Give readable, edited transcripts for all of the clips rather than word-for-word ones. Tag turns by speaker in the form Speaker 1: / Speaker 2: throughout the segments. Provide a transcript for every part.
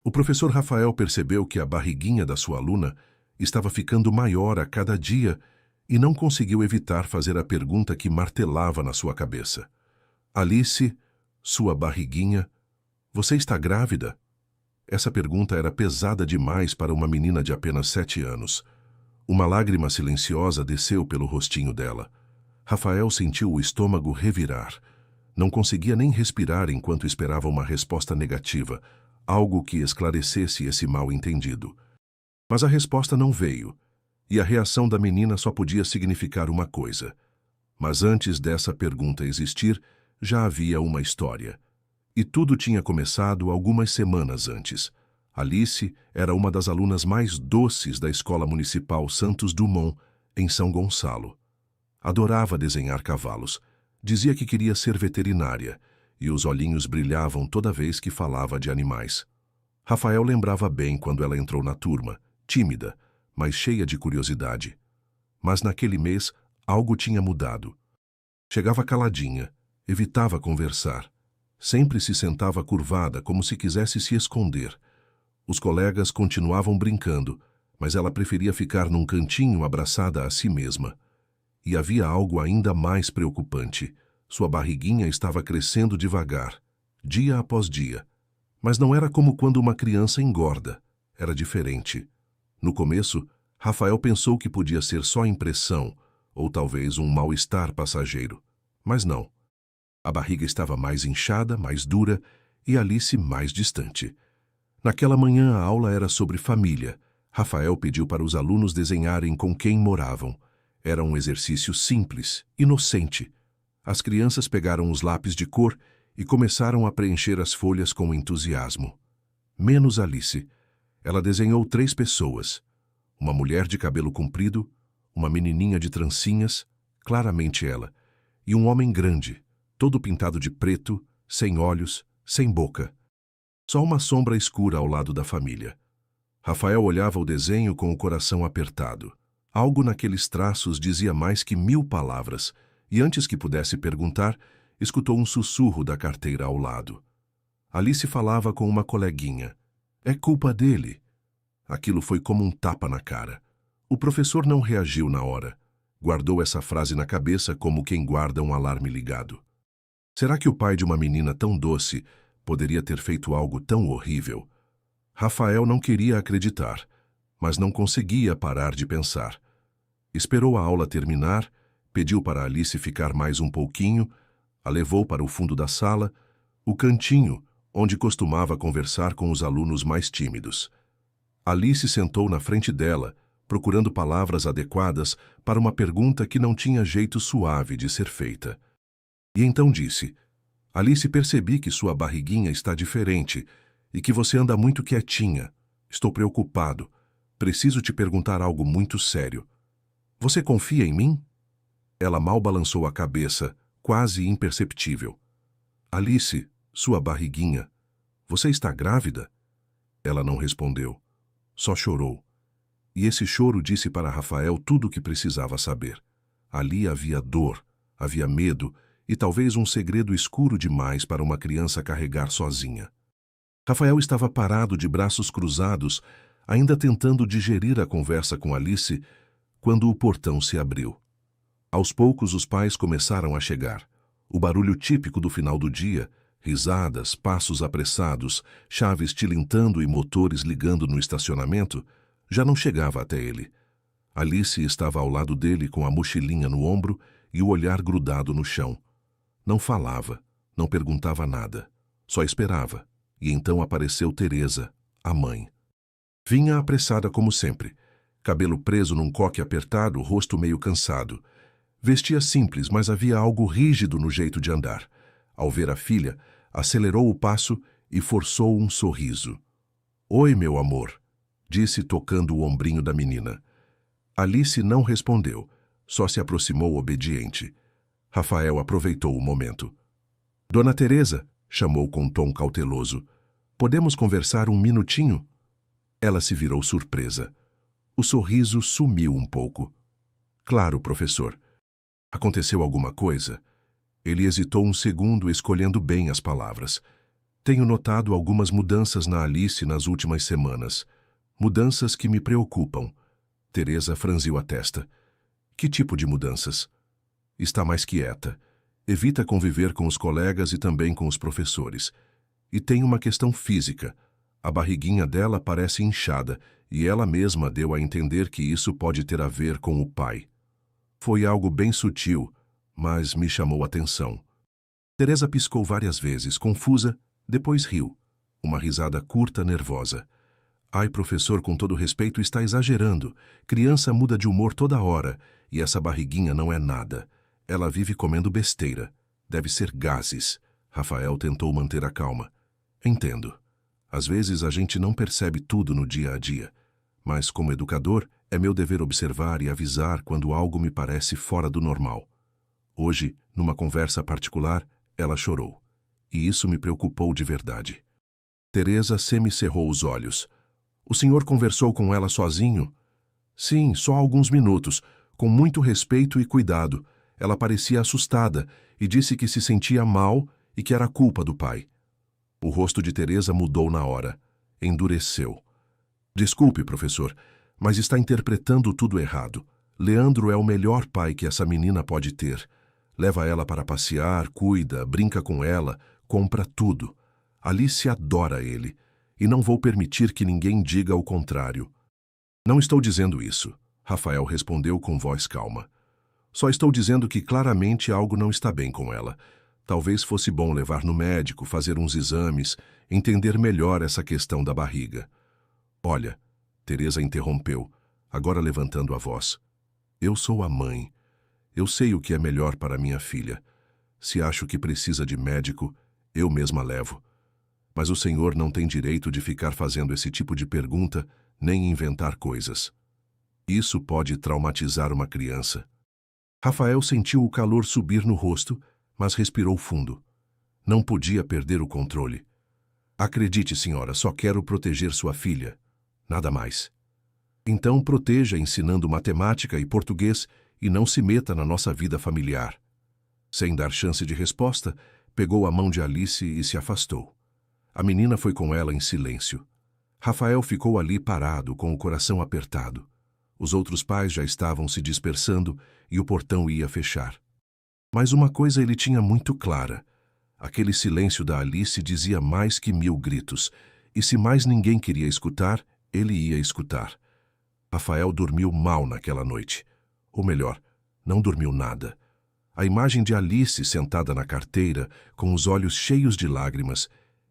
Speaker 1: O professor Rafael percebeu que a barriguinha da sua aluna estava ficando maior a cada dia e não conseguiu evitar fazer a pergunta que martelava na sua cabeça. Alice, sua barriguinha, você está grávida? Essa pergunta era pesada demais para uma menina de apenas 7 anos. Uma lágrima silenciosa desceu pelo rostinho dela. Rafael sentiu o estômago revirar. Não conseguia nem respirar enquanto esperava uma resposta negativa, algo que esclarecesse esse mal-entendido. Mas a resposta não veio, e a reação da menina só podia significar uma coisa. Mas antes dessa pergunta existir, já havia uma história. E tudo tinha começado algumas semanas antes. Alice era uma das alunas mais doces da Escola Municipal Santos Dumont, em São Gonçalo. Adorava desenhar cavalos. Dizia que queria ser veterinária, e os olhinhos brilhavam toda vez que falava de animais. Rafael lembrava bem quando ela entrou na turma, tímida, mas cheia de curiosidade. Mas naquele mês, algo tinha mudado. Chegava caladinha, evitava conversar. Sempre se sentava curvada, como se quisesse se esconder. Os colegas continuavam brincando, mas ela preferia ficar num cantinho abraçada a si mesma. E havia algo ainda mais preocupante. Sua barriguinha estava crescendo devagar, dia após dia. Mas não era como quando uma criança engorda. Era diferente. No começo, Rafael pensou que podia ser só impressão, ou talvez um mal-estar passageiro. Mas não. A barriga estava mais inchada, mais dura, e Alice mais distante. Naquela manhã a aula era sobre família. Rafael pediu para os alunos desenharem com quem moravam. Era um exercício simples, inocente. As crianças pegaram os lápis de cor e começaram a preencher as folhas com entusiasmo. Menos Alice. Ela desenhou 3 pessoas. Uma mulher de cabelo comprido, uma menininha de trancinhas, claramente ela, e um homem grande, todo pintado de preto, sem olhos, sem boca. Só uma sombra escura ao lado da família. Rafael olhava o desenho com o coração apertado. Algo naqueles traços dizia mais que 1000 palavras, e antes que pudesse perguntar, escutou um sussurro da carteira ao lado. Alice falava com uma coleguinha. É culpa dele. Aquilo foi como um tapa na cara. O professor não reagiu na hora. Guardou essa frase na cabeça como quem guarda um alarme ligado. Será que o pai de uma menina tão doce poderia ter feito algo tão horrível? Rafael não queria acreditar, mas não conseguia parar de pensar. Esperou a aula terminar, pediu para Alice ficar mais um pouquinho, a levou para o fundo da sala, o cantinho onde costumava conversar com os alunos mais tímidos. Alice sentou na frente dela, procurando palavras adequadas para uma pergunta que não tinha jeito suave de ser feita. E então disse: Alice, percebi que sua barriguinha está diferente e que você anda muito quietinha. Estou preocupado. Preciso te perguntar algo muito sério. Você confia em mim? Ela mal balançou a cabeça, quase imperceptível. Alice, sua barriguinha, você está grávida? Ela não respondeu. Só chorou. E esse choro disse para Rafael tudo o que precisava saber. Ali havia dor, havia medo e talvez um segredo escuro demais para uma criança carregar sozinha. Rafael estava parado de braços cruzados, ainda tentando digerir a conversa com Alice, quando o portão se abriu. Aos poucos os pais começaram a chegar. O barulho típico do final do dia, risadas, passos apressados, chaves tilintando e motores ligando no estacionamento, já não chegava até ele. Alice estava ao lado dele com a mochilinha no ombro e o olhar grudado no chão. Não falava, não perguntava nada, só esperava. E então apareceu Teresa, a mãe. Vinha apressada como sempre, cabelo preso num coque apertado, rosto meio cansado. Vestia simples, mas havia algo rígido no jeito de andar. Ao ver a filha, acelerou o passo e forçou um sorriso. Oi, meu amor, disse tocando o ombrinho da menina. Alice não respondeu, só se aproximou obediente. Rafael aproveitou o momento. Dona Teresa, chamou com tom cauteloso. Podemos conversar um minutinho? Ela se virou surpresa. O sorriso sumiu um pouco. Claro, professor. Aconteceu alguma coisa? Ele hesitou um segundo, escolhendo bem as palavras. Tenho notado algumas mudanças na Alice nas últimas semanas. Mudanças que me preocupam. Teresa franziu a testa. Que tipo de mudanças? Está mais quieta. Evita conviver com os colegas e também com os professores. E tem uma questão física. A barriguinha dela parece inchada e ela mesma deu a entender que isso pode ter a ver com o pai. Foi algo bem sutil, mas me chamou a atenção. Teresa piscou várias vezes, confusa, depois riu. Uma risada curta, nervosa. Ai, professor, com todo respeito, está exagerando. Criança muda de humor toda hora, e essa barriguinha não é nada. Ela vive comendo besteira. Deve ser gases. Rafael tentou manter a calma. Entendo. Às vezes a gente não percebe tudo no dia a dia. Mas, como educador, é meu dever observar e avisar quando algo me parece fora do normal. Hoje, numa conversa particular, ela chorou. E isso me preocupou de verdade. Teresa semicerrou os olhos. O senhor conversou com ela sozinho? Sim, só alguns minutos, com muito respeito e cuidado. Ela parecia assustada e disse que se sentia mal e que era culpa do pai. O rosto de Teresa mudou na hora. Endureceu. Desculpe, professor, mas está interpretando tudo errado. Leandro é o melhor pai que essa menina pode ter. Leva ela para passear, cuida, brinca com ela, compra tudo. Alice adora ele, e não vou permitir que ninguém diga o contrário. Não estou dizendo isso, Rafael respondeu com voz calma. Só estou dizendo que claramente algo não está bem com ela. Talvez fosse bom levar no médico, fazer uns exames, entender melhor essa questão da barriga. Olha, Teresa interrompeu, agora levantando a voz. Eu sou a mãe. Eu sei o que é melhor para minha filha. Se acho que precisa de médico, eu mesma levo. Mas o senhor não tem direito de ficar fazendo esse tipo de pergunta, nem inventar coisas. Isso pode traumatizar uma criança. Rafael sentiu o calor subir no rosto, mas respirou fundo. Não podia perder o controle. Acredite, senhora, só quero proteger sua filha. Nada mais. Então proteja ensinando matemática e português e não se meta na nossa vida familiar. Sem dar chance de resposta, pegou a mão de Alice e se afastou. A menina foi com ela em silêncio. Rafael ficou ali parado, com o coração apertado. Os outros pais já estavam se dispersando e o portão ia fechar. Mas uma coisa ele tinha muito clara. Aquele silêncio da Alice dizia mais que 1000 gritos, e se mais ninguém queria escutar, ele ia escutar. Rafael dormiu mal naquela noite. Ou melhor, não dormiu nada. A imagem de Alice sentada na carteira, com os olhos cheios de lágrimas,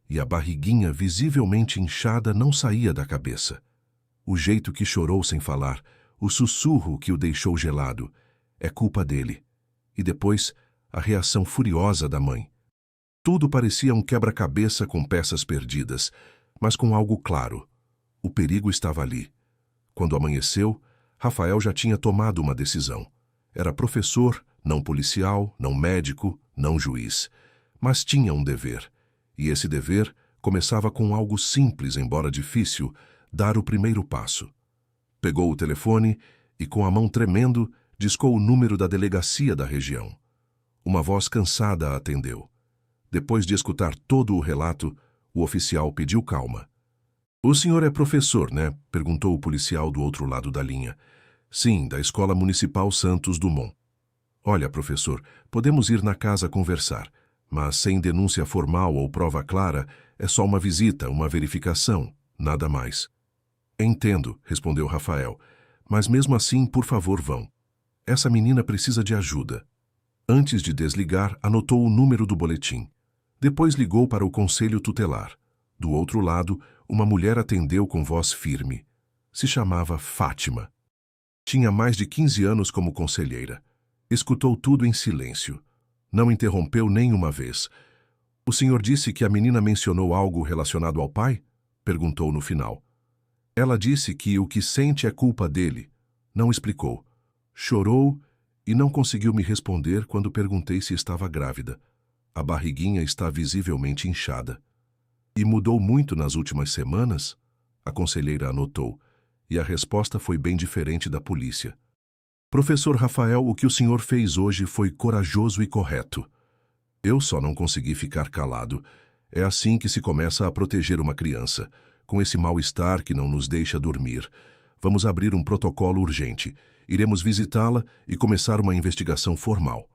Speaker 1: e a barriguinha visivelmente inchada não saía da cabeça. O jeito que chorou sem falar, o sussurro que o deixou gelado, é culpa dele. E depois, a reação furiosa da mãe. Tudo parecia um quebra-cabeça com peças perdidas, mas com algo claro. O perigo estava ali. Quando amanheceu, Rafael já tinha tomado uma decisão. Era professor, não policial, não médico, não juiz. Mas tinha um dever. E esse dever começava com algo simples, embora difícil, dar o primeiro passo. Pegou o telefone e, com a mão tremendo, discou o número da delegacia da região. Uma voz cansada a atendeu. Depois de escutar todo o relato, o oficial pediu calma. O senhor é professor, né? Perguntou o policial do outro lado da linha. Sim, da Escola Municipal Santos Dumont. Olha, professor, podemos ir na casa conversar, mas sem denúncia formal ou prova clara, é só uma visita, uma verificação, nada mais. Entendo, respondeu Rafael, mas mesmo assim, por favor, vão. Essa menina precisa de ajuda. Antes de desligar, anotou o número do boletim. Depois ligou para o conselho tutelar. Do outro lado, uma mulher atendeu com voz firme. Se chamava Fátima. Tinha mais de 15 anos como conselheira. Escutou tudo em silêncio. Não interrompeu nem uma vez. O senhor disse que a menina mencionou algo relacionado ao pai? Perguntou no final. Ela disse que o que sente é culpa dele. Não explicou. Chorou e não conseguiu me responder quando perguntei se estava grávida. A barriguinha está visivelmente inchada. E mudou muito nas últimas semanas? A conselheira anotou, e a resposta foi bem diferente da polícia. Professor Rafael, o que o senhor fez hoje foi corajoso e correto. Eu só não consegui ficar calado. É assim que se começa a proteger uma criança, com esse mal-estar que não nos deixa dormir. Vamos abrir um protocolo urgente. Iremos visitá-la e começar uma investigação formal.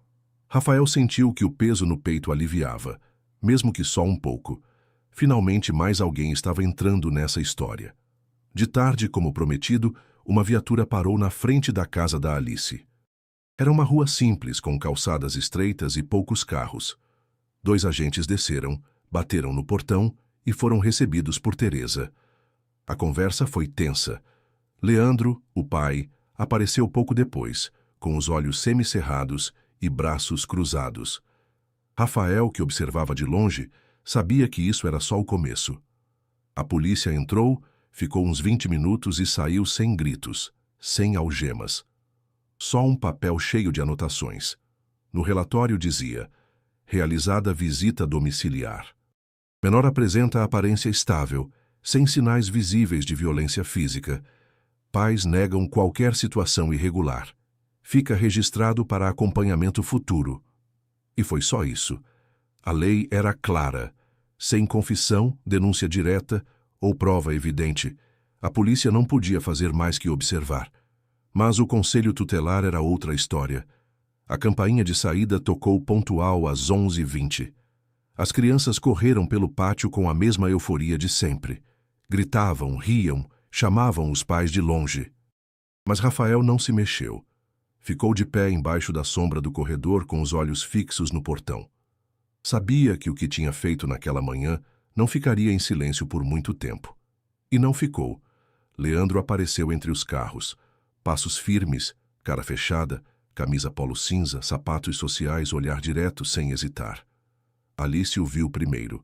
Speaker 1: Rafael sentiu que o peso no peito aliviava, mesmo que só um pouco. Finalmente, mais alguém estava entrando nessa história. De tarde, como prometido, uma viatura parou na frente da casa da Alice. Era uma rua simples, com calçadas estreitas e poucos carros. 2 agentes desceram, bateram no portão e foram recebidos por Teresa. A conversa foi tensa. Leandro, o pai, apareceu pouco depois, com os olhos semicerrados e braços cruzados. Rafael, que observava de longe, sabia que isso era só o começo. A polícia entrou, ficou uns 20 minutos e saiu sem gritos, sem algemas. Só um papel cheio de anotações. No relatório dizia: realizada visita domiciliar. Menor apresenta aparência estável, sem sinais visíveis de violência física. Pais negam qualquer situação irregular. Fica registrado para acompanhamento futuro. E foi só isso. A lei era clara. Sem confissão, denúncia direta ou prova evidente, a polícia não podia fazer mais que observar. Mas o conselho tutelar era outra história. A campainha de saída tocou pontual às 11h20. As crianças correram pelo pátio com a mesma euforia de sempre. Gritavam, riam, chamavam os pais de longe. Mas Rafael não se mexeu. Ficou de pé embaixo da sombra do corredor com os olhos fixos no portão. Sabia que o que tinha feito naquela manhã não ficaria em silêncio por muito tempo. E não ficou. Leandro apareceu entre os carros. Passos firmes, cara fechada, camisa polo cinza, sapatos sociais, olhar direto sem hesitar. Alice o viu primeiro.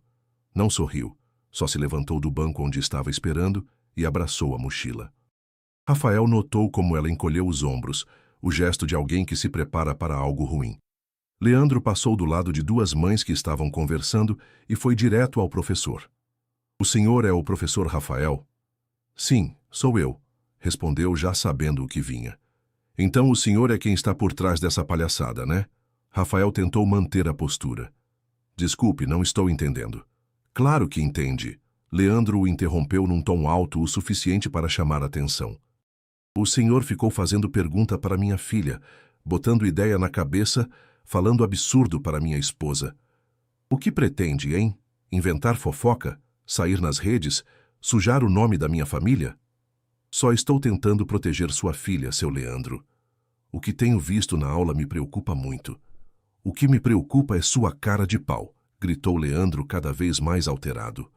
Speaker 1: Não sorriu, só se levantou do banco onde estava esperando e abraçou a mochila. Rafael notou como ela encolheu os ombros, o gesto de alguém que se prepara para algo ruim. Leandro passou do lado de 2 mães que estavam conversando e foi direto ao professor. "O senhor é o professor Rafael?" "Sim, sou eu", respondeu já sabendo o que vinha. "Então o senhor é quem está por trás dessa palhaçada, né?" Rafael tentou manter a postura. "Desculpe, não estou entendendo." "Claro que entende." Leandro o interrompeu num tom alto o suficiente para chamar a atenção. "O senhor ficou fazendo pergunta para minha filha, botando ideia na cabeça, falando absurdo para minha esposa. O que pretende, hein? Inventar fofoca? Sair nas redes? Sujar o nome da minha família?" "Só estou tentando proteger sua filha, seu Leandro. O que tenho visto na aula me preocupa muito." "O que me preocupa é sua cara de pau", gritou Leandro cada vez mais alterado.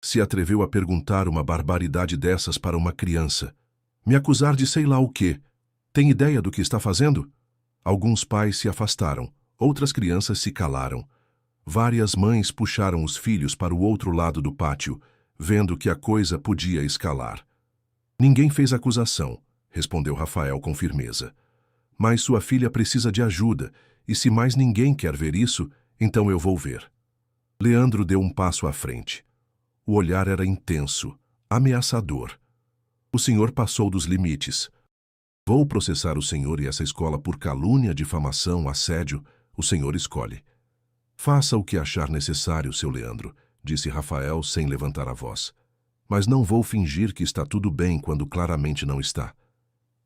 Speaker 1: "Se atreveu a perguntar uma barbaridade dessas para uma criança. Me acusar de sei lá o quê. Tem ideia do que está fazendo?" Alguns pais se afastaram, outras crianças se calaram. Várias mães puxaram os filhos para o outro lado do pátio, vendo que a coisa podia escalar. "Ninguém fez acusação", respondeu Rafael com firmeza. "Mas sua filha precisa de ajuda, e se mais ninguém quer ver isso, então eu vou ver." Leandro deu um passo à frente. O olhar era intenso, ameaçador. "O senhor passou dos limites. Vou processar o senhor e essa escola por calúnia, difamação, assédio. O senhor escolhe." "Faça o que achar necessário, seu Leandro", disse Rafael sem levantar a voz. "Mas não vou fingir que está tudo bem quando claramente não está."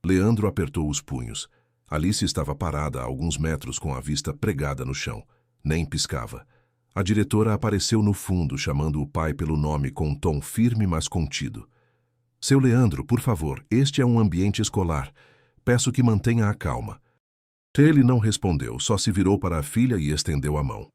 Speaker 1: Leandro apertou os punhos. Alice estava parada a alguns metros com a vista pregada no chão. Nem piscava. A diretora apareceu no fundo, chamando o pai pelo nome com um tom firme, mas contido. "Seu Leandro, por favor, este é um ambiente escolar. Peço que mantenha a calma." Ele não respondeu, só se virou para a filha e estendeu a mão.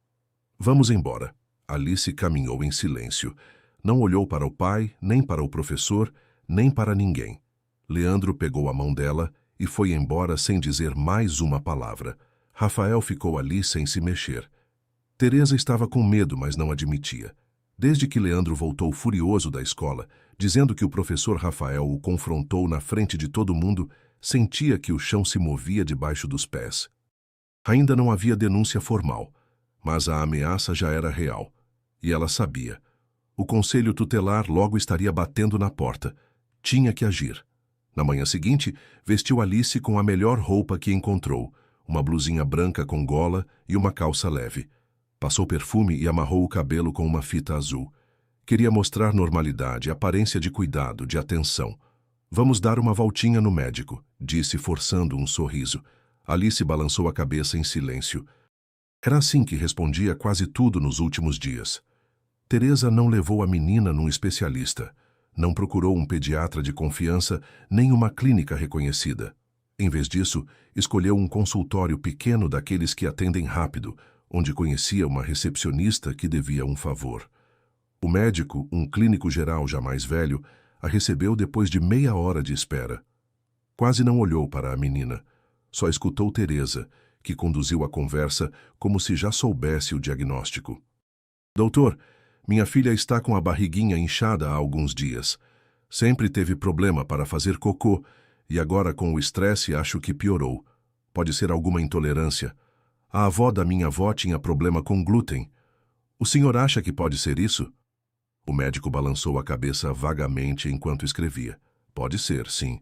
Speaker 1: "Vamos embora." Alice caminhou em silêncio. Não olhou para o pai, nem para o professor, nem para ninguém. Leandro pegou a mão dela e foi embora sem dizer mais uma palavra. Rafael ficou ali sem se mexer. Teresa estava com medo, mas não admitia. Desde que Leandro voltou furioso da escola, dizendo que o professor Rafael o confrontou na frente de todo mundo, sentia que o chão se movia debaixo dos pés. Ainda não havia denúncia formal, mas a ameaça já era real. E ela sabia. O conselho tutelar logo estaria batendo na porta. Tinha que agir. Na manhã seguinte, vestiu Alice com a melhor roupa que encontrou, uma blusinha branca com gola e uma calça leve. Passou perfume e amarrou o cabelo com uma fita azul. Queria mostrar normalidade, aparência de cuidado, de atenção. Vamos dar uma voltinha no médico, disse, forçando um sorriso. Alice balançou a cabeça em silêncio. Era assim que respondia quase tudo nos últimos dias. Teresa não levou a menina num especialista. Não procurou um pediatra de confiança, nem uma clínica reconhecida. Em vez disso, escolheu um consultório pequeno daqueles que atendem rápido, onde conhecia uma recepcionista que devia um favor. O médico, um clínico geral já mais velho, a recebeu depois de meia hora de espera. Quase não olhou para a menina. Só escutou Teresa, que conduziu a conversa como se já soubesse o diagnóstico. Doutor, minha filha está com a barriguinha inchada há alguns dias. Sempre teve problema para fazer cocô e agora com o estresse acho que piorou. Pode ser alguma intolerância. A avó da minha avó tinha problema com glúten. O senhor acha que pode ser isso? O médico balançou a cabeça vagamente enquanto escrevia. Pode ser, sim.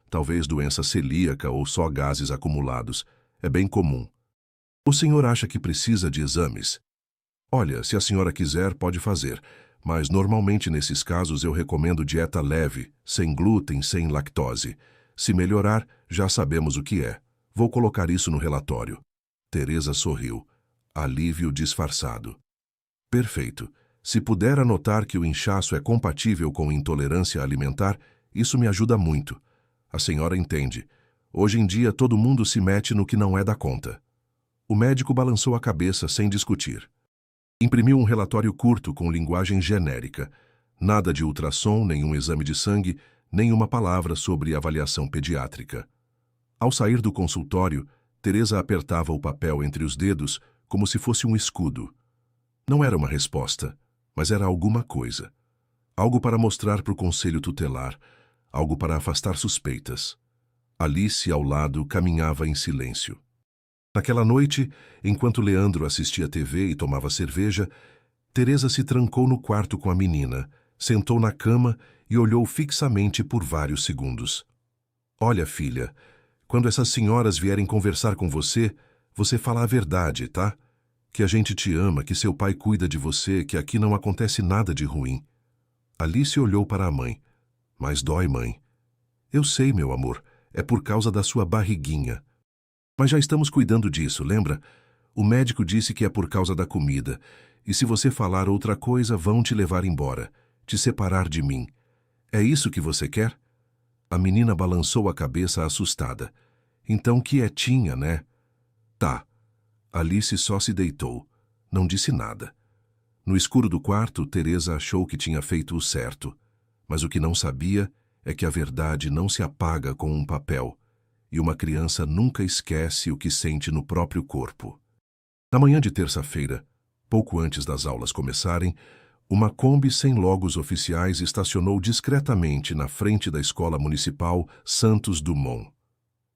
Speaker 1: Talvez doença celíaca ou só gases acumulados. É bem comum. O senhor acha que precisa de exames? Olha, se a senhora quiser, pode fazer. Mas normalmente nesses casos eu recomendo dieta leve, sem glúten, sem lactose. Se melhorar, já sabemos o que é. Vou colocar isso no relatório. Teresa sorriu. Alívio disfarçado. Perfeito. Se puder anotar que o inchaço é compatível com intolerância alimentar, isso me ajuda muito. A senhora entende. Hoje em dia todo mundo se mete no que não é da conta. O médico balançou a cabeça sem discutir. Imprimiu um relatório curto com linguagem genérica. Nada de ultrassom, nenhum exame de sangue, nenhuma palavra sobre avaliação pediátrica. Ao sair do consultório, Teresa apertava o papel entre os dedos como se fosse um escudo. Não era uma resposta, mas era alguma coisa. Algo para mostrar para o conselho tutelar, algo para afastar suspeitas. Alice, ao lado, caminhava em silêncio. Naquela noite, enquanto Leandro assistia TV e tomava cerveja, Teresa se trancou no quarto com a menina, sentou na cama e olhou fixamente por vários segundos. Olha, filha, quando essas senhoras vierem conversar com você, você fala a verdade, tá? Que a gente te ama, que seu pai cuida de você, que aqui não acontece nada de ruim. Alice olhou para a mãe. Mas dói, mãe. Eu sei, meu amor, é por causa da sua barriguinha. Mas já estamos cuidando disso, lembra? O médico disse que é por causa da comida, e se você falar outra coisa, vão te levar embora, te separar de mim. É isso que você quer? A menina balançou a cabeça assustada. Então quietinha, né? Tá. Alice só se deitou. Não disse nada. No escuro do quarto, Teresa achou que tinha feito o certo. Mas o que não sabia é que a verdade não se apaga com um papel, e uma criança nunca esquece o que sente no próprio corpo. Na manhã de terça-feira, pouco antes das aulas começarem, uma Kombi sem logos oficiais estacionou discretamente na frente da escola municipal Santos Dumont.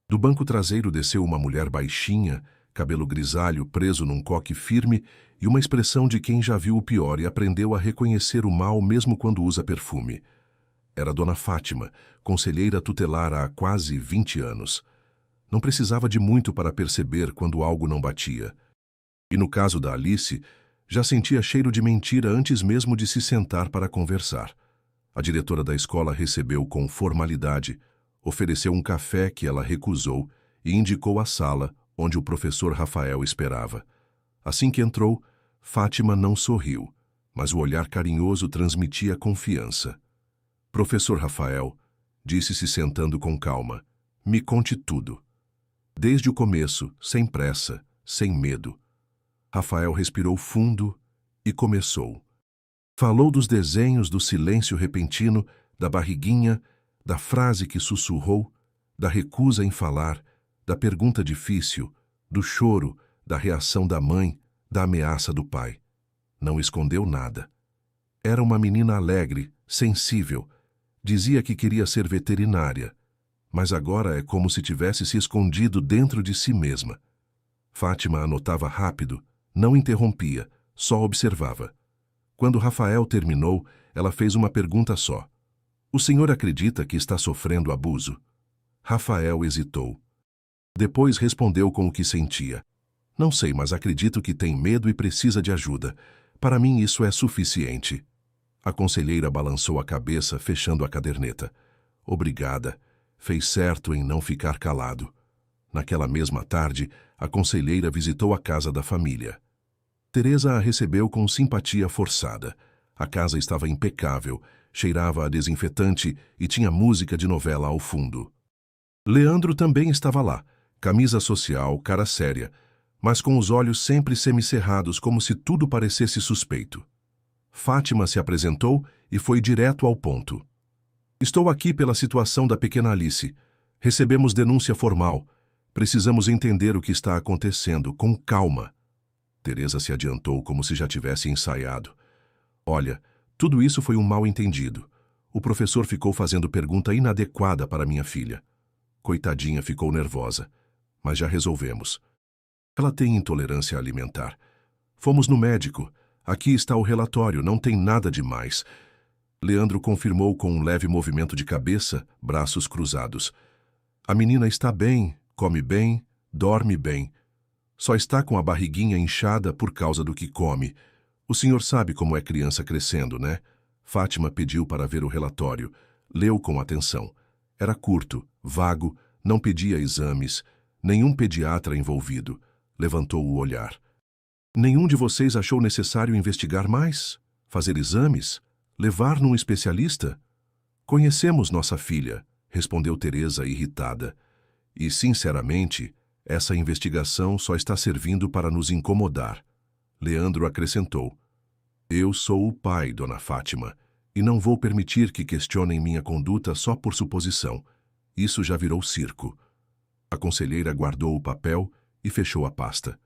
Speaker 1: Do banco traseiro desceu uma mulher baixinha, cabelo grisalho preso num coque firme e uma expressão de quem já viu o pior e aprendeu a reconhecer o mal mesmo quando usa perfume. Era Dona Fátima, conselheira tutelar há quase 20 anos. Não precisava de muito para perceber quando algo não batia. E no caso da Alice, já sentia cheiro de mentira antes mesmo de se sentar para conversar. A diretora da escola recebeu com formalidade, ofereceu um café que ela recusou e indicou a sala onde o professor Rafael esperava. Assim que entrou, Fátima não sorriu, mas o olhar carinhoso transmitia confiança. Professor Rafael, disse-se sentando com calma, me conte tudo. Desde o começo, sem pressa, sem medo. Rafael respirou fundo e começou. Falou dos desenhos, do silêncio repentino, da barriguinha, da frase que sussurrou, da recusa em falar, da pergunta difícil, do choro, da reação da mãe, da ameaça do pai. Não escondeu nada. Era uma menina alegre, sensível. Dizia que queria ser veterinária, mas agora é como se tivesse se escondido dentro de si mesma. Fátima anotava rápido, não interrompia, só observava. Quando Rafael terminou, ela fez uma pergunta só. O senhor acredita que está sofrendo abuso? Rafael hesitou. Depois respondeu com o que sentia. Não sei, mas acredito que tem medo e precisa de ajuda. Para mim isso é suficiente. A conselheira balançou a cabeça, fechando a caderneta. Obrigada. Fez certo em não ficar calado. Naquela mesma tarde, a conselheira visitou a casa da família. Teresa a recebeu com simpatia forçada. A casa estava impecável, cheirava a desinfetante e tinha música de novela ao fundo. Leandro também estava lá, camisa social, cara séria, mas com os olhos sempre semicerrados, como se tudo parecesse suspeito. Fátima se apresentou e foi direto ao ponto. Estou aqui pela situação da pequena Alice. Recebemos denúncia formal. Precisamos entender o que está acontecendo, com calma. Teresa se adiantou como se já tivesse ensaiado. Olha, tudo isso foi um mal-entendido. O professor ficou fazendo pergunta inadequada para minha filha. Coitadinha, ficou nervosa. Mas já resolvemos. Ela tem intolerância alimentar. Fomos no médico. Aqui está o relatório, não tem nada demais. Leandro confirmou com um leve movimento de cabeça, braços cruzados. A menina está bem, come bem, dorme bem. Só está com a barriguinha inchada por causa do que come. O senhor sabe como é criança crescendo, né? Fátima pediu para ver o relatório. Leu com atenção. Era curto, vago, não pedia exames, nenhum pediatra envolvido. Levantou o olhar. Nenhum de vocês achou necessário investigar mais? Fazer exames? Levar num especialista? Conhecemos nossa filha, respondeu Teresa irritada. E, sinceramente, essa investigação só está servindo para nos incomodar. Leandro acrescentou. Eu sou o pai, dona Fátima, e não vou permitir que questionem minha conduta só por suposição. Isso já virou circo. A conselheira guardou o papel e fechou a pasta.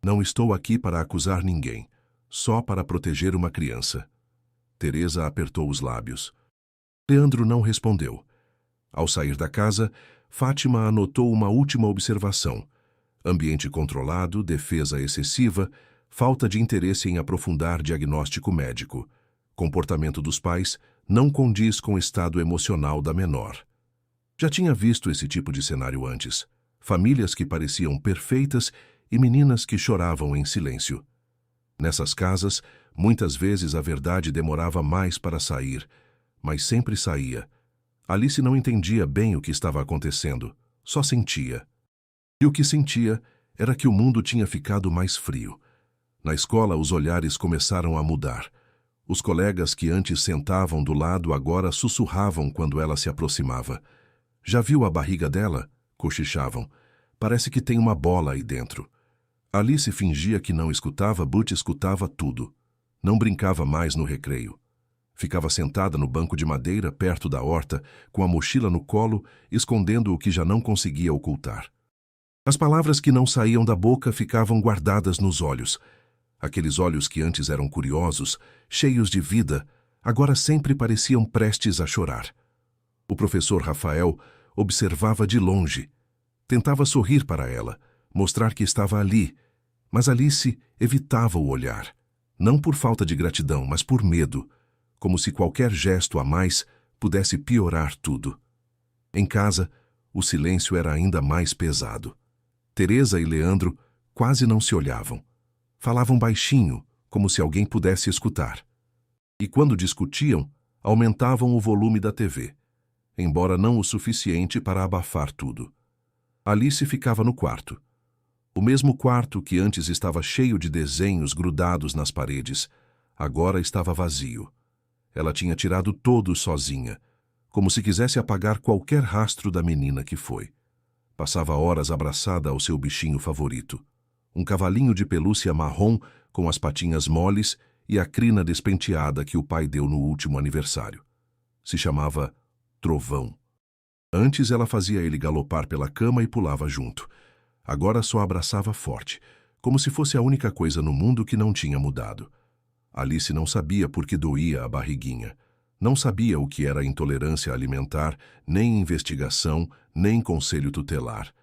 Speaker 1: Não estou aqui para acusar ninguém, só para proteger uma criança. Teresa apertou os lábios. Leandro não respondeu. Ao sair da casa, Fátima anotou uma última observação. Ambiente controlado, defesa excessiva, falta de interesse em aprofundar diagnóstico médico. Comportamento dos pais não condiz com o estado emocional da menor. Já tinha visto esse tipo de cenário antes. Famílias que pareciam perfeitas e meninas que choravam em silêncio. Nessas casas, muitas vezes a verdade demorava mais para sair, mas sempre saía. Alice não entendia bem o que estava acontecendo, só sentia. E o que sentia era que o mundo tinha ficado mais frio. Na escola, os olhares começaram a mudar. Os colegas que antes sentavam do lado agora sussurravam quando ela se aproximava. Já viu a barriga dela? Cochichavam. Parece que tem uma bola aí dentro. Alice fingia que não escutava, Butch escutava tudo. Não brincava mais no recreio. Ficava sentada no banco de madeira, perto da horta, com a mochila no colo, escondendo o que já não conseguia ocultar. As palavras que não saíam da boca ficavam guardadas nos olhos. Aqueles olhos que antes eram curiosos, cheios de vida, agora sempre pareciam prestes a chorar. O professor Rafael observava de longe. Tentava sorrir para ela, mostrar que estava ali, mas Alice evitava o olhar. Não por falta de gratidão, mas por medo, como se qualquer gesto a mais pudesse piorar tudo. Em casa, o silêncio era ainda mais pesado. Teresa e Leandro quase não se olhavam. Falavam baixinho, como se alguém pudesse escutar. E quando discutiam, aumentavam o volume da TV, embora não o suficiente para abafar tudo. Alice ficava no quarto. O mesmo quarto que antes estava cheio de desenhos grudados nas paredes, agora estava vazio. Ela tinha tirado todos sozinha, como se quisesse apagar qualquer rastro da menina que foi. Passava horas abraçada ao seu bichinho favorito, um cavalinho de pelúcia marrom com as patinhas moles e a crina despenteada que o pai deu no último aniversário. Se chamava Trovão. Antes ela fazia ele galopar pela cama e pulava junto. Agora só abraçava forte, como se fosse a única coisa no mundo que não tinha mudado. Alice não sabia por que doía a barriguinha. Não sabia o que era intolerância alimentar, nem investigação, nem conselho tutelar.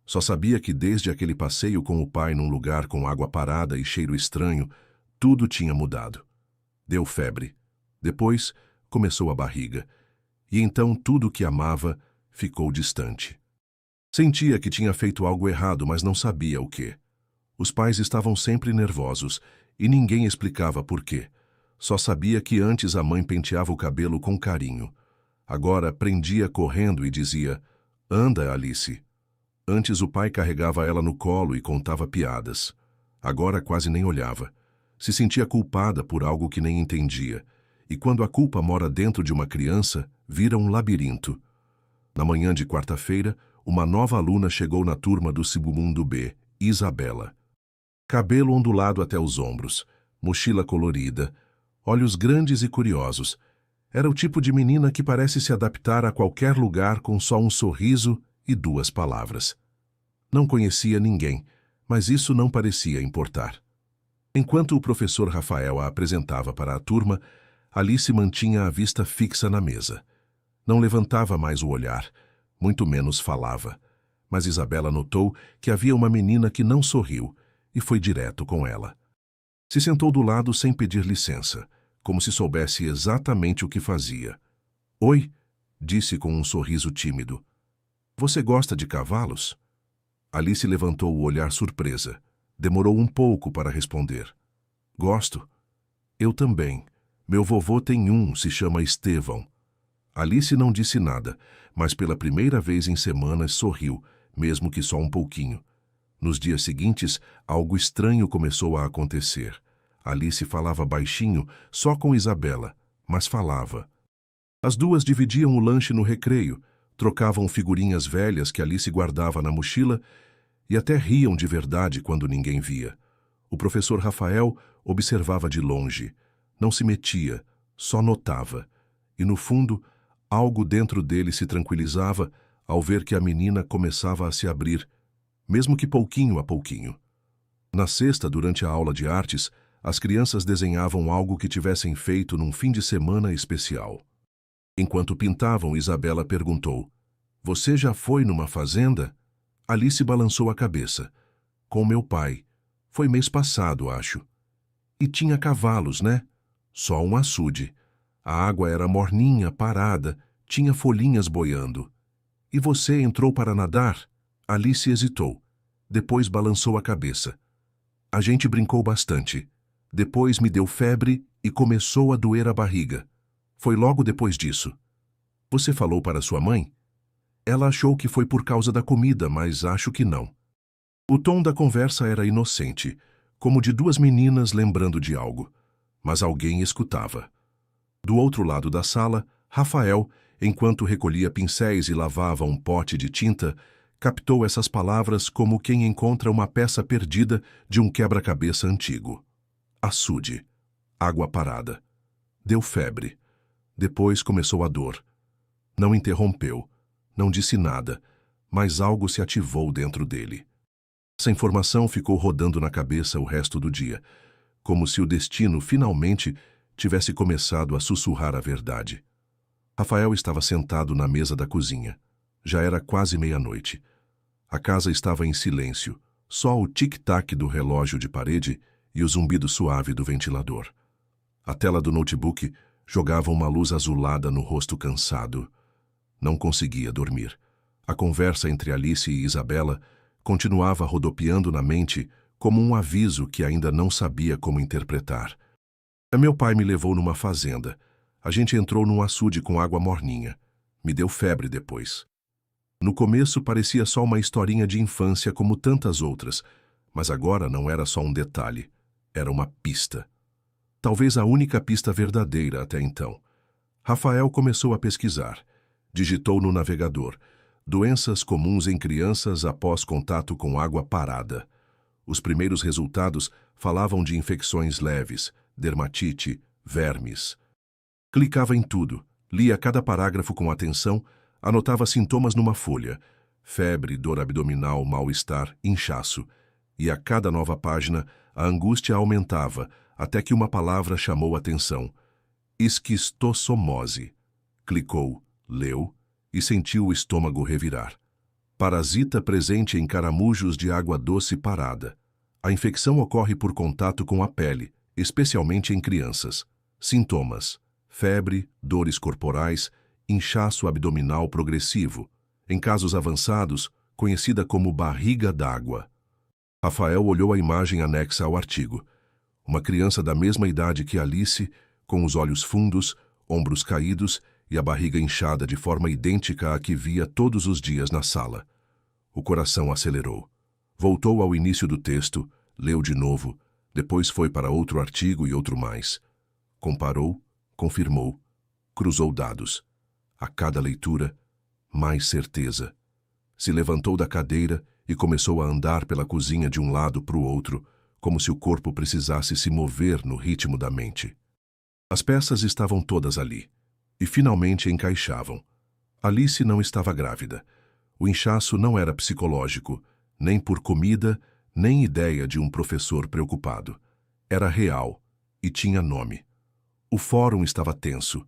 Speaker 1: Só sabia que desde aquele passeio com o pai num lugar com água parada e cheiro estranho, tudo tinha mudado. Deu febre. Depois, começou a barriga. E então tudo o que amava ficou distante. Sentia que tinha feito algo errado, mas não sabia o quê. Os pais estavam sempre nervosos e ninguém explicava por quê. Só sabia que antes a mãe penteava o cabelo com carinho. Agora prendia correndo e dizia: "Anda, Alice." Antes o pai carregava ela no colo e contava piadas. Agora quase nem olhava. Se sentia culpada por algo que nem entendia. E quando a culpa mora dentro de uma criança, vira um labirinto. Na manhã de quarta-feira, uma nova aluna chegou na turma do Submundo B, Isabela. Cabelo ondulado até os ombros, mochila colorida, olhos grandes e curiosos. Era o tipo de menina que parece se adaptar a qualquer lugar com só um sorriso e 2 palavras. Não conhecia ninguém, mas isso não parecia importar. Enquanto o professor Rafael a apresentava para a turma, Alice mantinha a vista fixa na mesa. Não levantava mais o olhar, muito menos falava. Mas Isabela notou que havia uma menina que não sorriu e foi direto com ela. Se sentou do lado sem pedir licença, como se soubesse exatamente o que fazia. "Oi", disse com um sorriso tímido. "Você gosta de cavalos?" Alice levantou o olhar surpresa. Demorou um pouco para responder. "Gosto." "Eu também. Meu vovô tem um, se chama Estevão." Alice não disse nada, mas pela primeira vez em semanas sorriu, mesmo que só um pouquinho. Nos dias seguintes, algo estranho começou a acontecer. Alice falava baixinho, só com Isabela, mas falava. As duas dividiam o lanche no recreio, trocavam figurinhas velhas que Alice guardava na mochila e até riam de verdade quando ninguém via. O professor Rafael observava de longe, não se metia, só notava. E no fundo, algo dentro dele se tranquilizava ao ver que a menina começava a se abrir, mesmo que pouquinho a pouquinho. Na sexta, durante a aula de artes, as crianças desenhavam algo que tivessem feito num fim de semana especial. Enquanto pintavam, Isabela perguntou: "Você já foi numa fazenda?" Alice balançou a cabeça. "Com meu pai. Foi mês passado, acho." "E tinha cavalos, né?" "Só um açude. A água era morninha, parada, tinha folhinhas boiando." "E você entrou para nadar?" Alice hesitou. Depois balançou a cabeça. "A gente brincou bastante. Depois me deu febre e começou a doer a barriga. Foi logo depois disso." "Você falou para sua mãe?" "Ela achou que foi por causa da comida, mas acho que não." O tom da conversa era inocente, como de 2 meninas lembrando de algo. Mas alguém escutava. Do outro lado da sala, Rafael, enquanto recolhia pincéis e lavava um pote de tinta, captou essas palavras como quem encontra uma peça perdida de um quebra-cabeça antigo. Açude. Água parada. Deu febre. Depois começou a dor. Não interrompeu. Não disse nada, mas algo se ativou dentro dele. Essa informação ficou rodando na cabeça o resto do dia, como se o destino finalmente tivesse começado a sussurrar a verdade. Rafael estava sentado na mesa da cozinha. Já era quase meia-noite. A casa estava em silêncio, só o tic-tac do relógio de parede e o zumbido suave do ventilador. A tela do notebook jogava uma luz azulada no rosto cansado. Não conseguia dormir. A conversa entre Alice e Isabela continuava rodopiando na mente como um aviso que ainda não sabia como interpretar. "Meu pai me levou numa fazenda. A gente entrou num açude com água morninha. Me deu febre depois." No começo parecia só uma historinha de infância como tantas outras, mas agora não era só um detalhe, era uma pista. Talvez a única pista verdadeira até então. Rafael começou a pesquisar. Digitou no navegador: "doenças comuns em crianças após contato com água parada." Os primeiros resultados falavam de infecções leves, dermatite, vermes. Clicava em tudo, lia cada parágrafo com atenção, anotava sintomas numa folha: febre, dor abdominal, mal-estar, inchaço. E a cada nova página, a angústia aumentava, até que uma palavra chamou a atenção: esquistossomose. Clicou, leu e sentiu o estômago revirar. Parasita presente em caramujos de água doce parada. A infecção ocorre por contato com a pele, especialmente em crianças. Sintomas: febre, dores corporais, inchaço abdominal progressivo. Em casos avançados, conhecida como barriga d'água. Rafael olhou a imagem anexa ao artigo. Uma criança da mesma idade que Alice, com os olhos fundos, ombros caídos e a barriga inchada de forma idêntica à que via todos os dias na sala. O coração acelerou. Voltou ao início do texto, leu de novo, depois foi para outro artigo e outro mais. Comparou, confirmou, cruzou dados. A cada leitura, mais certeza. Se levantou da cadeira e começou a andar pela cozinha de um lado para o outro, como se o corpo precisasse se mover no ritmo da mente. As peças estavam todas ali, e finalmente encaixavam. Alice não estava grávida. O inchaço não era psicológico, nem por comida, nem ideia de um professor preocupado. Era real, e tinha nome. O fórum estava tenso.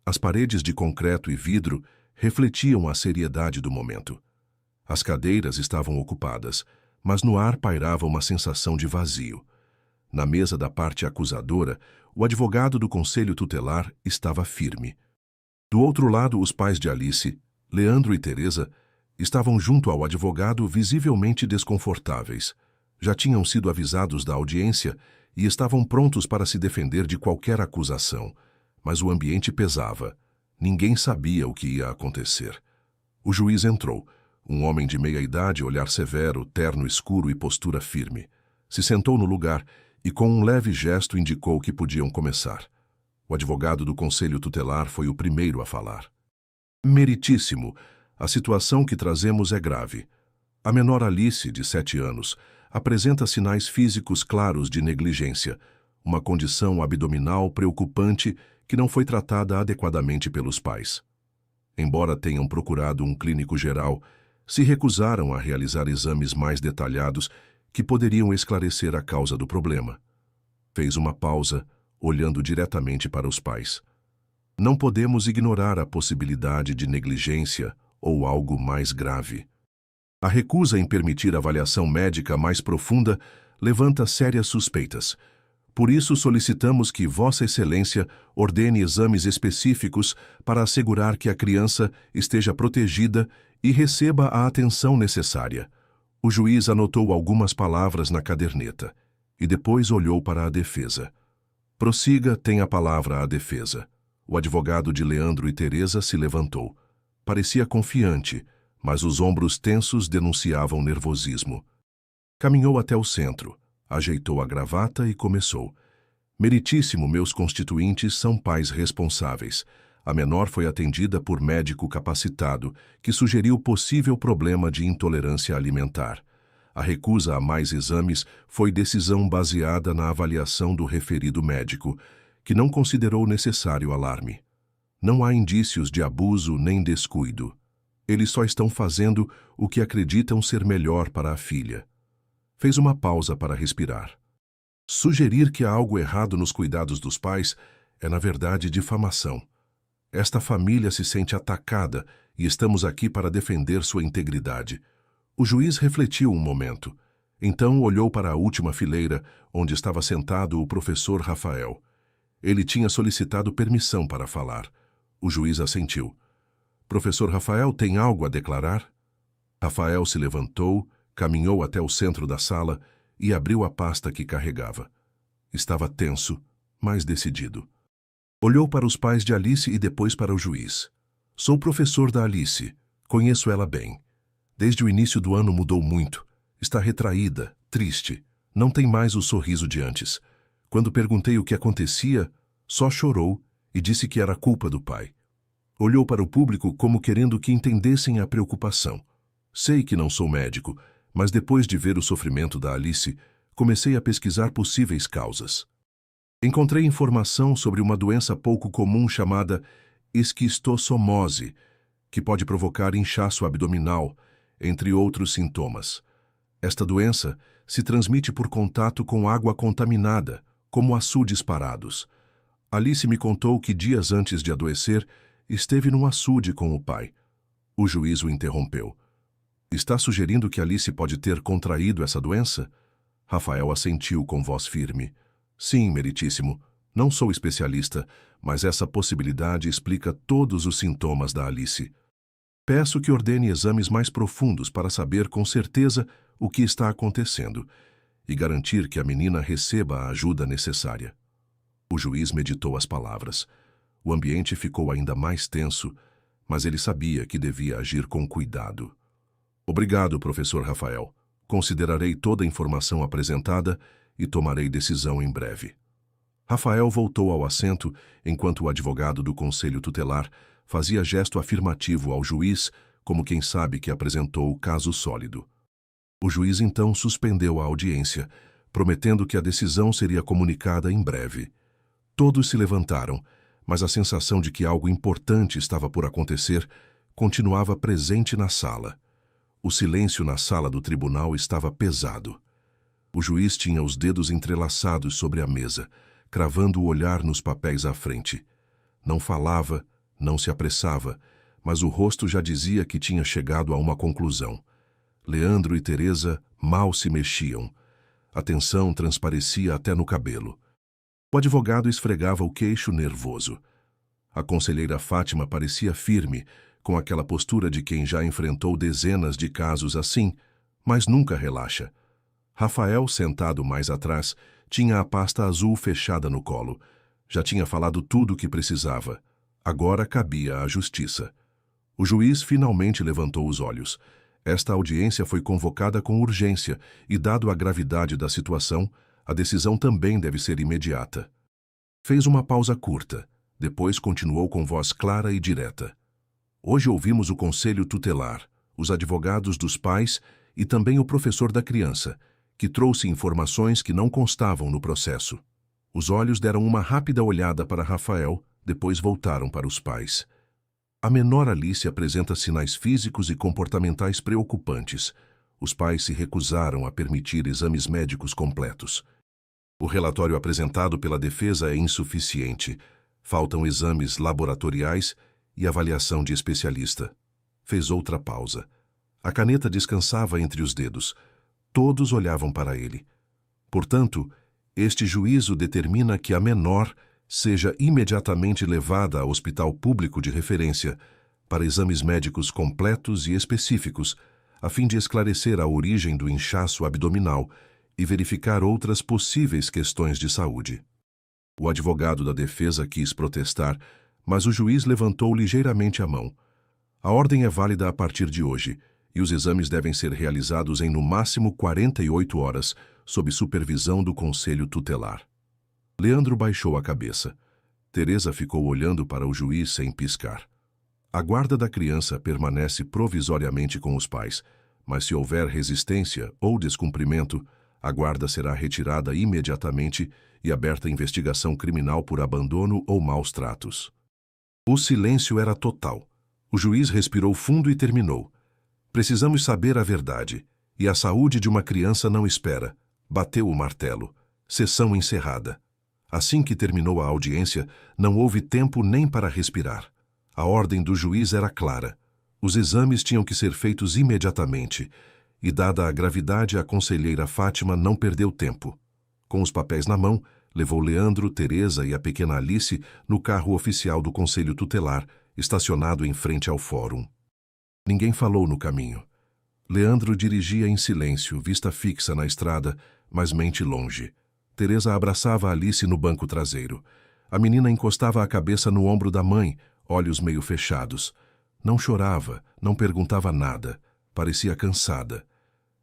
Speaker 1: As paredes de concreto e vidro refletiam a seriedade do momento. As cadeiras estavam ocupadas, mas no ar pairava uma sensação de vazio. Na mesa da parte acusadora, o advogado do conselho tutelar estava firme. Do outro lado, os pais de Alice, Leandro e Teresa, estavam junto ao advogado visivelmente desconfortáveis. Já tinham sido avisados da audiência e estavam prontos para se defender de qualquer acusação, mas o ambiente pesava. Ninguém sabia o que ia acontecer. O juiz entrou. Um homem de meia idade, olhar severo, terno escuro e postura firme. Se sentou no lugar e com um leve gesto indicou que podiam começar. O advogado do conselho tutelar foi o primeiro a falar. Meritíssimo, a situação que trazemos é grave. A menor Alice, de 7 anos, apresenta sinais físicos claros de negligência, uma condição abdominal preocupante que não foi tratada adequadamente pelos pais. Embora tenham procurado um clínico geral, se recusaram a realizar exames mais detalhados que poderiam esclarecer a causa do problema. Fez uma pausa, olhando diretamente para os pais. Não podemos ignorar a possibilidade de negligência ou algo mais grave. A recusa em permitir avaliação médica mais profunda levanta sérias suspeitas. Por isso solicitamos que Vossa Excelência ordene exames específicos para assegurar que a criança esteja protegida e receba a atenção necessária. O juiz anotou algumas palavras na caderneta e depois olhou para a defesa. Prossiga, tem a palavra a defesa. O advogado de Leandro e Teresa se levantou. Parecia confiante, mas os ombros tensos denunciavam nervosismo. Caminhou até o centro, ajeitou a gravata e começou. Meritíssimo, meus constituintes são pais responsáveis. A menor foi atendida por médico capacitado, que sugeriu possível problema de intolerância alimentar. A recusa a mais exames foi decisão baseada na avaliação do referido médico, que não considerou necessário alarme. Não há indícios de abuso nem descuido. Eles só estão fazendo o que acreditam ser melhor para a filha. Fez uma pausa para respirar. Sugerir que há algo errado nos cuidados dos pais é, na verdade, difamação. Esta família se sente atacada e estamos aqui para defender sua integridade. O juiz refletiu um momento. Então olhou para a última fileira, onde estava sentado o professor Rafael. Ele tinha solicitado permissão para falar. O juiz assentiu. Professor Rafael, tem algo a declarar? Rafael se levantou, caminhou até o centro da sala e abriu a pasta que carregava. Estava tenso, mas decidido. Olhou para os pais de Alice e depois para o juiz. Sou professor da Alice. Conheço ela bem. Desde o início do ano mudou muito. Está retraída, triste. Não tem mais o sorriso de antes. Quando perguntei o que acontecia, só chorou e disse que era culpa do pai. Olhou para o público como querendo que entendessem a preocupação. Sei que não sou médico, mas depois de ver o sofrimento da Alice, comecei a pesquisar possíveis causas. Encontrei informação sobre uma doença pouco comum chamada esquistossomose, que pode provocar inchaço abdominal, entre outros sintomas. Esta doença se transmite por contato com água contaminada, como açudes parados. Alice me contou que dias antes de adoecer, esteve num açude com o pai. O juiz o interrompeu. Está sugerindo que Alice pode ter contraído essa doença? Rafael assentiu com voz firme. Sim, meritíssimo. Não sou especialista, mas essa possibilidade explica todos os sintomas da Alice. Peço que ordene exames mais profundos para saber com certeza o que está acontecendo e garantir que a menina receba a ajuda necessária. O juiz meditou as palavras. O ambiente ficou ainda mais tenso, mas ele sabia que devia agir com cuidado. Obrigado, professor Rafael. Considerarei toda a informação apresentada e tomarei decisão em breve. Rafael voltou ao assento enquanto o advogado do Conselho Tutelar fazia gesto afirmativo ao juiz, como quem sabe que apresentou o caso sólido. O juiz então suspendeu a audiência, prometendo que a decisão seria comunicada em breve. Todos se levantaram, mas a sensação de que algo importante estava por acontecer continuava presente na sala. O silêncio na sala do tribunal estava pesado. O juiz tinha os dedos entrelaçados sobre a mesa, cravando o olhar nos papéis à frente. Não falava, não se apressava, mas o rosto já dizia que tinha chegado a uma conclusão. Leandro e Teresa mal se mexiam. A tensão transparecia até no cabelo. O advogado esfregava o queixo nervoso. A conselheira Fátima parecia firme, com aquela postura de quem já enfrentou dezenas de casos assim, mas nunca relaxa. Rafael, sentado mais atrás, tinha a pasta azul fechada no colo. Já tinha falado tudo o que precisava. Agora cabia à justiça. O juiz finalmente levantou os olhos. Esta audiência foi convocada com urgência e, dado a gravidade da situação, a decisão também deve ser imediata. Fez uma pausa curta. Depois continuou com voz clara e direta. Hoje ouvimos o Conselho Tutelar, os advogados dos pais e também o professor da criança, que trouxe informações que não constavam no processo. Os olhos deram uma rápida olhada para Rafael, depois voltaram para os pais. A menor Alice apresenta sinais físicos e comportamentais preocupantes. Os pais se recusaram a permitir exames médicos completos. O relatório apresentado pela defesa é insuficiente. Faltam exames laboratoriais e avaliação de especialista. Fez outra pausa. A caneta descansava entre os dedos. Todos olhavam para ele. Portanto, este juízo determina que a menor seja imediatamente levada ao hospital público de referência para exames médicos completos e específicos, a fim de esclarecer a origem do inchaço abdominal e verificar outras possíveis questões de saúde. O advogado da defesa quis protestar, mas o juiz levantou ligeiramente a mão. A ordem é válida a partir de hoje, e os exames devem ser realizados em no máximo 48 horas, sob supervisão do Conselho Tutelar. Leandro baixou a cabeça. Teresa ficou olhando para o juiz sem piscar. A guarda da criança permanece provisoriamente com os pais, mas se houver resistência ou descumprimento, a guarda será retirada imediatamente e aberta investigação criminal por abandono ou maus tratos. O silêncio era total. O juiz respirou fundo e terminou. Precisamos saber a verdade, e a saúde de uma criança não espera. Bateu o martelo. Sessão encerrada. Assim que terminou a audiência, não houve tempo nem para respirar. A ordem do juiz era clara. Os exames tinham que ser feitos imediatamente, e dada a gravidade, a conselheira Fátima não perdeu tempo. Com os papéis na mão, levou Leandro, Teresa e a pequena Alice no carro oficial do Conselho Tutelar, estacionado em frente ao fórum. Ninguém falou no caminho. Leandro dirigia em silêncio, vista fixa na estrada, mas mente longe. Teresa abraçava Alice no banco traseiro. A menina encostava a cabeça no ombro da mãe, olhos meio fechados. Não chorava, não perguntava nada. Parecia cansada.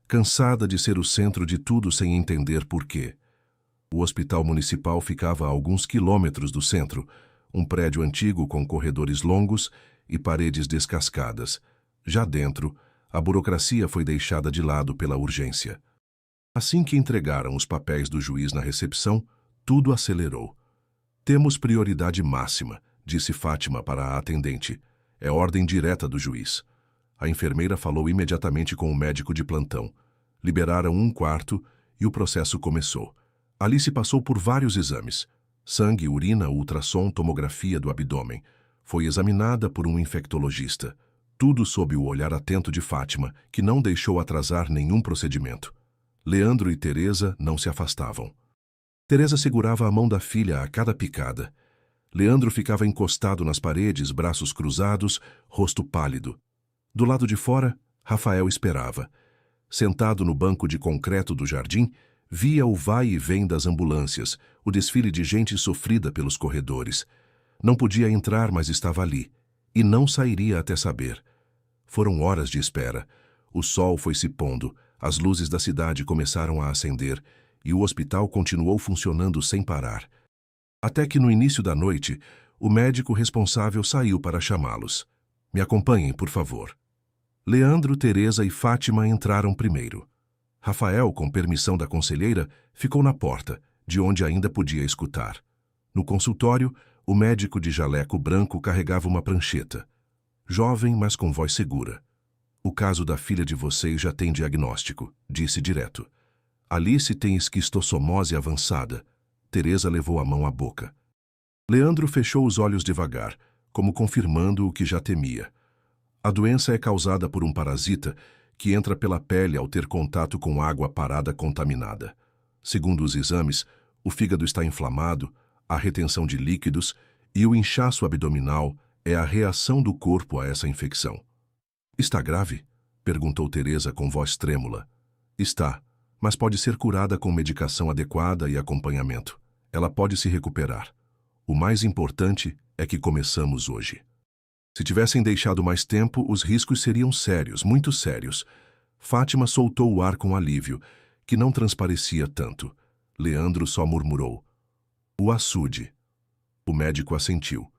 Speaker 1: Cansada de ser o centro de tudo sem entender por quê. O hospital municipal ficava a alguns quilômetros do centro, um prédio antigo com corredores longos e paredes descascadas. Já dentro, a burocracia foi deixada de lado pela urgência. Assim que entregaram os papéis do juiz na recepção, tudo acelerou. Temos prioridade máxima, disse Fátima para a atendente. É ordem direta do juiz. A enfermeira falou imediatamente com o médico de plantão. Liberaram um quarto e o processo começou. Alice passou por vários exames. Sangue, urina, ultrassom, tomografia do abdômen. Foi examinada por um infectologista. Tudo sob o olhar atento de Fátima, que não deixou atrasar nenhum procedimento. Leandro e Teresa não se afastavam. Teresa segurava a mão da filha a cada picada. Leandro ficava encostado nas paredes, braços cruzados, rosto pálido. Do lado de fora, Rafael esperava. Sentado no banco de concreto do jardim, via o vai e vem das ambulâncias, o desfile de gente sofrida pelos corredores. Não podia entrar, mas estava ali, e não sairia até saber. Foram horas de espera. O sol foi se pondo, as luzes da cidade começaram a acender, e o hospital continuou funcionando sem parar. Até que no início da noite, o médico responsável saiu para chamá-los. Me acompanhem, por favor. Leandro, Teresa e Fátima entraram primeiro. Rafael, com permissão da conselheira, ficou na porta, de onde ainda podia escutar. No consultório, o médico de jaleco branco carregava uma prancheta. Jovem, mas com voz segura. O caso da filha de vocês já tem diagnóstico, disse direto. Alice tem esquistossomose avançada. Teresa levou a mão à boca. Leandro fechou os olhos devagar, como confirmando o que já temia. A doença é causada por um parasita que entra pela pele ao ter contato com água parada contaminada. Segundo os exames, o fígado está inflamado, há retenção de líquidos e o inchaço abdominal é a reação do corpo a essa infecção. Está grave? Perguntou Teresa com voz trêmula. Está, mas pode ser curada com medicação adequada e acompanhamento. Ela pode se recuperar. O mais importante é que começamos hoje. Se tivessem deixado mais tempo, os riscos seriam sérios, muito sérios. Fátima soltou o ar com alívio, que não transparecia tanto. Leandro só murmurou. O açude. O médico assentiu.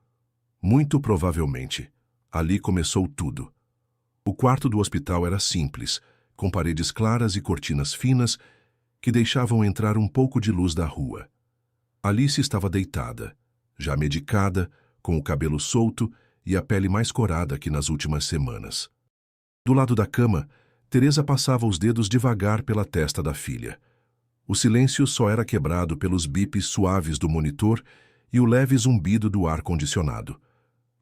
Speaker 1: Muito provavelmente. Ali começou tudo. O quarto do hospital era simples, com paredes claras e cortinas finas que deixavam entrar um pouco de luz da rua. Alice estava deitada, já medicada, com o cabelo solto e a pele mais corada que nas últimas semanas. Do lado da cama, Teresa passava os dedos devagar pela testa da filha. O silêncio só era quebrado pelos bips suaves do monitor e o leve zumbido do ar-condicionado.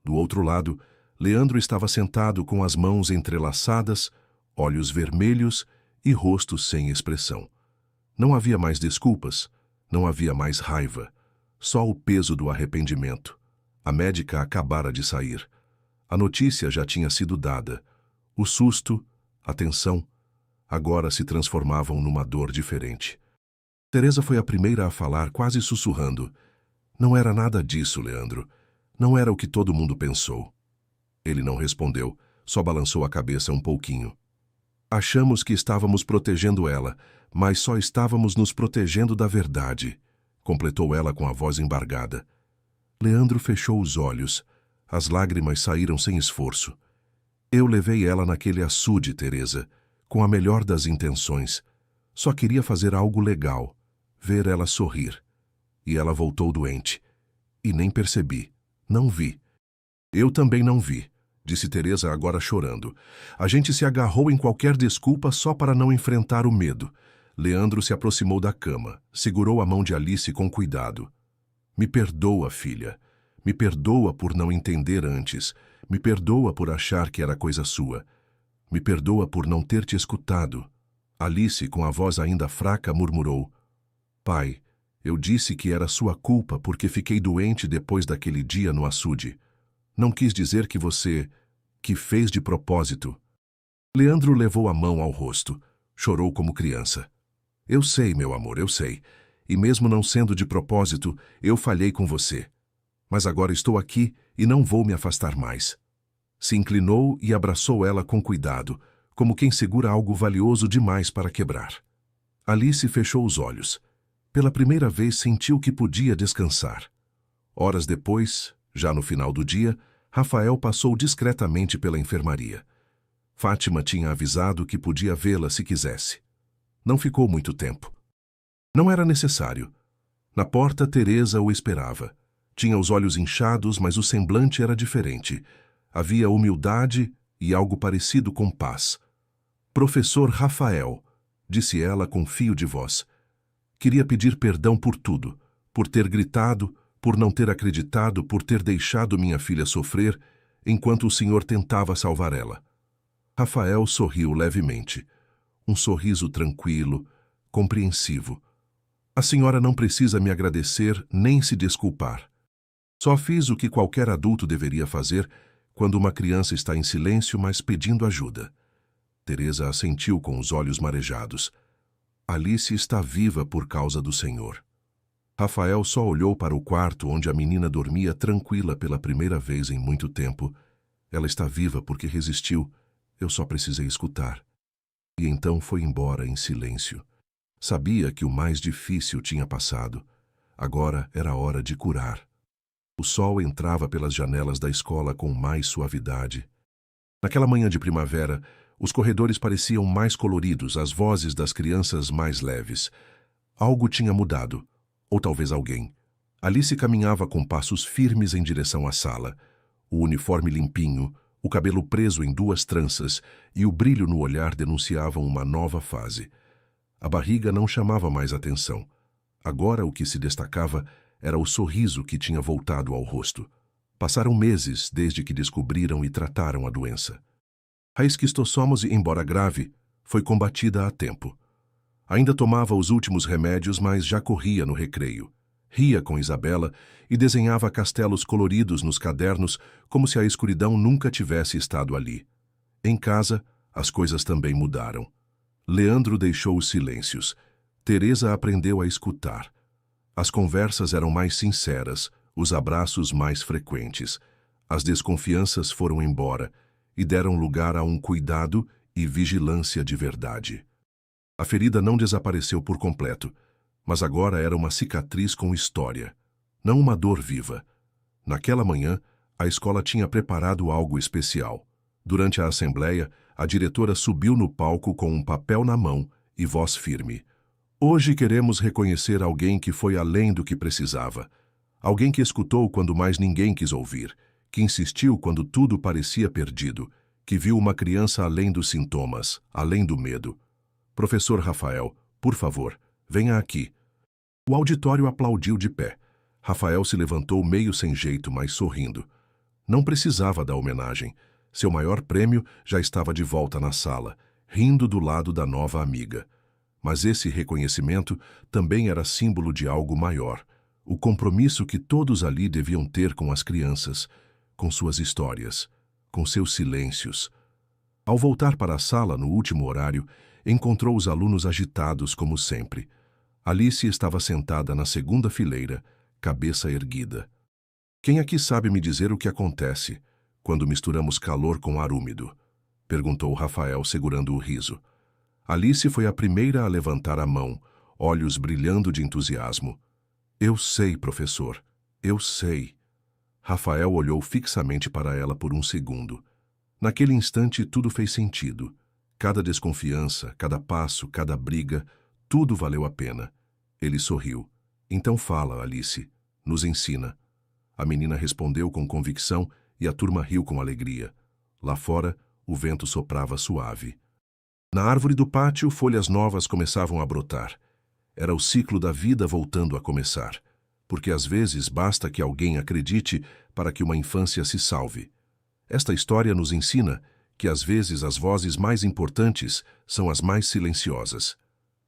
Speaker 1: Do outro lado, Leandro estava sentado com as mãos entrelaçadas, olhos vermelhos e rosto sem expressão. Não havia mais desculpas, não havia mais raiva, só o peso do arrependimento. A médica acabara de sair. A notícia já tinha sido dada. O susto, a tensão, agora se transformavam numa dor diferente. Teresa foi a primeira a falar, quase sussurrando. Não era nada disso, Leandro. Não era o que todo mundo pensou. Ele não respondeu, só balançou a cabeça um pouquinho. Achamos que estávamos protegendo ela, mas só estávamos nos protegendo da verdade, completou ela com a voz embargada. Leandro fechou os olhos. As lágrimas saíram sem esforço. Eu levei ela naquele açude, Teresa, com a melhor das intenções. Só queria fazer algo legal, ver ela sorrir. E ela voltou doente. E nem percebi. Não vi. Eu também não vi, disse Teresa agora chorando. A gente se agarrou em qualquer desculpa só para não enfrentar o medo. Leandro se aproximou da cama, segurou a mão de Alice com cuidado. Me perdoa, filha. Me perdoa por não entender antes. Me perdoa por achar que era coisa sua. Me perdoa por não ter te escutado. Alice, com a voz ainda fraca, murmurou. Pai, eu disse que era sua culpa porque fiquei doente depois daquele dia no açude. Não quis dizer que fez de propósito. Leandro levou a mão ao rosto. Chorou como criança. Eu sei, meu amor, eu sei. E mesmo não sendo de propósito, eu falhei com você. Mas agora estou aqui e não vou me afastar mais. Se inclinou e abraçou ela com cuidado, como quem segura algo valioso demais para quebrar. Alice fechou os olhos. Pela primeira vez sentiu que podia descansar. Horas depois, já no final do dia, Rafael passou discretamente pela enfermaria. Fátima tinha avisado que podia vê-la se quisesse. Não ficou muito tempo. Não era necessário. Na porta, Teresa o esperava. Tinha os olhos inchados, mas o semblante era diferente. Havia humildade e algo parecido com paz. Professor Rafael, disse ela com fio de voz. Queria pedir perdão por tudo, por ter gritado, por não ter acreditado, por ter deixado minha filha sofrer, enquanto o senhor tentava salvar ela. Rafael sorriu levemente. Um sorriso tranquilo, compreensivo. A senhora não precisa me agradecer nem se desculpar. Só fiz o que qualquer adulto deveria fazer quando uma criança está em silêncio, mas pedindo ajuda. Teresa assentiu com os olhos marejados. Alice está viva por causa do Senhor. Rafael só olhou para o quarto onde a menina dormia tranquila pela primeira vez em muito tempo. Ela está viva porque resistiu. Eu só precisei escutar. E então foi embora em silêncio. Sabia que o mais difícil tinha passado. Agora era hora de curar. O sol entrava pelas janelas da escola com mais suavidade. Naquela manhã de primavera, os corredores pareciam mais coloridos, as vozes das crianças mais leves. Algo tinha mudado. Ou talvez alguém. Alice caminhava com passos firmes em direção à sala. O uniforme limpinho, o cabelo preso em 2 tranças e o brilho no olhar denunciavam uma nova fase. A barriga não chamava mais atenção. Agora o que se destacava era o sorriso que tinha voltado ao rosto. Passaram meses desde que descobriram e trataram a doença. A esquistossomose, embora grave, foi combatida a tempo. Ainda tomava os últimos remédios, mas já corria no recreio. Ria com Isabela e desenhava castelos coloridos nos cadernos como se a escuridão nunca tivesse estado ali. Em casa, as coisas também mudaram. Leandro deixou os silêncios. Teresa aprendeu a escutar. As conversas eram mais sinceras, os abraços mais frequentes. As desconfianças foram embora e deram lugar a um cuidado e vigilância de verdade. A ferida não desapareceu por completo, mas agora era uma cicatriz com história, não uma dor viva. Naquela manhã, a escola tinha preparado algo especial. Durante a assembleia, a diretora subiu no palco com um papel na mão e voz firme. Hoje queremos reconhecer alguém que foi além do que precisava. Alguém que escutou quando mais ninguém quis ouvir, que insistiu quando tudo parecia perdido, que viu uma criança além dos sintomas, além do medo. Professor Rafael, por favor, venha aqui. O auditório aplaudiu de pé. Rafael se levantou meio sem jeito, mas sorrindo. Não precisava da homenagem. Seu maior prêmio já estava de volta na sala, rindo do lado da nova amiga. Mas esse reconhecimento também era símbolo de algo maior. O compromisso que todos ali deviam ter com as crianças, com suas histórias, com seus silêncios. Ao voltar para a sala no último horário, encontrou os alunos agitados como sempre. Alice estava sentada na segunda fileira, cabeça erguida. Quem aqui sabe me dizer o que acontece quando misturamos calor com ar úmido? Perguntou Rafael, segurando o riso. Alice foi a primeira a levantar a mão, olhos brilhando de entusiasmo. Eu sei, professor, eu sei. Rafael olhou fixamente para ela por um segundo. Naquele instante tudo fez sentido. Cada desconfiança, cada passo, cada briga, tudo valeu a pena. Ele sorriu. Então fala, Alice. Nos ensina. A menina respondeu com convicção e a turma riu com alegria. Lá fora, o vento soprava suave. Na árvore do pátio, folhas novas começavam a brotar. Era o ciclo da vida voltando a começar. Porque às vezes basta que alguém acredite para que uma infância se salve. Esta história nos ensina que às vezes as vozes mais importantes são as mais silenciosas.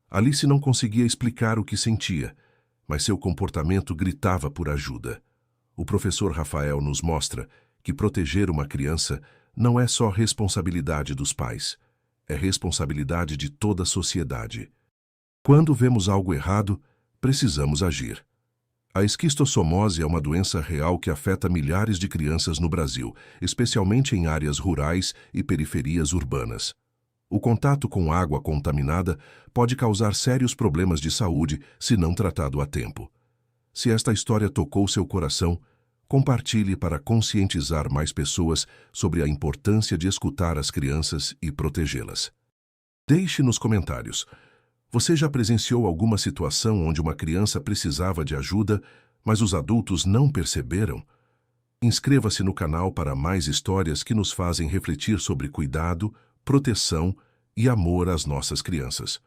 Speaker 1: Alice não conseguia explicar o que sentia, mas seu comportamento gritava por ajuda. O professor Rafael nos mostra que proteger uma criança não é só responsabilidade dos pais, é responsabilidade de toda a sociedade. Quando vemos algo errado, precisamos agir. A esquistossomose é uma doença real que afeta milhares de crianças no Brasil, especialmente em áreas rurais e periferias urbanas. O contato com água contaminada pode causar sérios problemas de saúde se não tratado a tempo. Se esta história tocou seu coração, compartilhe para conscientizar mais pessoas sobre a importância de escutar as crianças e protegê-las. Deixe nos comentários. Você já presenciou alguma situação onde uma criança precisava de ajuda, mas os adultos não perceberam? Inscreva-se no canal para mais histórias que nos fazem refletir sobre cuidado, proteção e amor às nossas crianças.